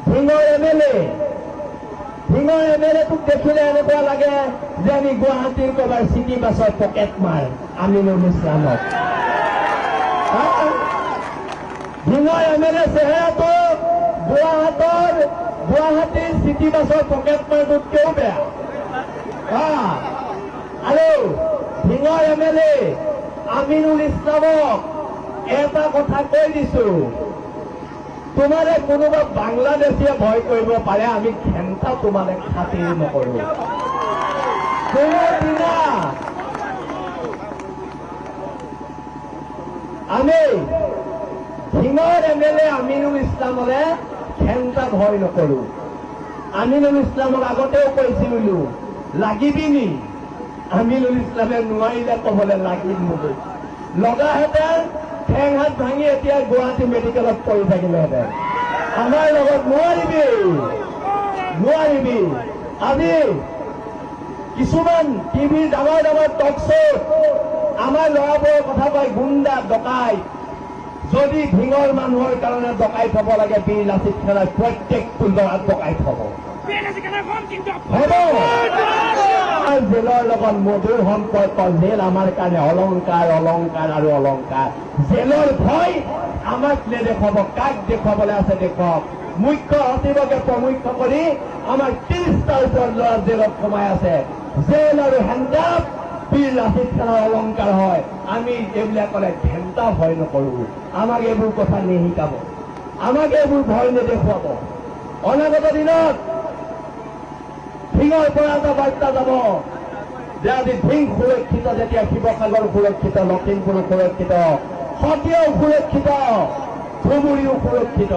ঢিঙৰ MLA তোক দেখিলে এনেকুৱা লাগে যে আমি গুৱাহাটীৰ ক'ৰবাৰ চিটি বাছৰ পকেট মাৰ আমিনুল ইছলামক। ঢিঙৰ এমএলএ চেহেৰাটো গুৱাহাটীৰ চিটি বাছৰ পকেট মাৰটোতকেও বেয়া। আৰু ঢিঙৰ এমএলএ আমিনুল ইছলামক এটা কথা কৈ দিছো, তোমাৰে কোনোবা বাংলাদেশীয়ে ভয় কৰিব পাৰে, আমি ঘেণ্টা তোমাৰে খাতিৰ নকৰো। কোনোদিনা আমি ঢিঙৰ এমএলএ আমিনুল ইছলামৰে ঘেণ্টা ভয় নকৰো। আমিনুল ইছলামক আগতেও কৈছিলো লাগিবি নি, আমিনুল ইছলামে নোৱাৰিলে ক'বলৈ লাগিম বুলি। লগাহেঁতেন ঠেং হাত ভাঙি এতিয়া গুৱাহাটী মেডিকেলত পৰি থাকিলেহেঁতেন। আমাৰ লগত নোৱাৰিবি। আজি কিছুমান টিভিৰ ডাঙৰ ডাঙৰ টক শ্ব'ত আমাৰ ল'ৰাবোৰৰ কথা কয় গুণ্ডা ডকাইত। যদি ঢিঙৰ মানুহৰ কাৰণে ডকাইত হ'ব লাগে, বীৰ লাচিত খানাৰ প্ৰত্যেকটো ল'ৰাত ডকাইত হ'ব। জেলৰ লগত মধুৰ সম্পৰ্ক। জেল আমাৰ কাৰণে অলংকাৰ আৰু অলংকাৰ। জেলৰ ভয় আমাক নেদেখাব, কাক দেখুৱাবলৈ আছে দেখুৱাওক। মুখ্য সচিবকে প্ৰমুখ্য কৰি আমাৰ 30টাৰ ওপৰত ল'ৰা জেলত সোমাই আছে। জেল আৰু হেণ্ডকাপ বীৰ লাচিত খানাৰ অলংকাৰ হয়। আমি এইবিলাকলে ঘেণ্টা ভয় নকৰো। আমাক এইবোৰ কথা নিশিকাব, আমাক এইবোৰ ভয় নেদেখুৱাব। অনাগত দিনত ঢিঙৰ পৰা এটা বাৰ্তা যাব যে আজি ঢিং সুৰক্ষিত, যেতিয়া শিৱসাগৰ সুৰক্ষিত, লখিমপুৰ সুৰক্ষিত, সতীয়াও সুৰক্ষিত, ধুবুৰীও সুৰক্ষিত।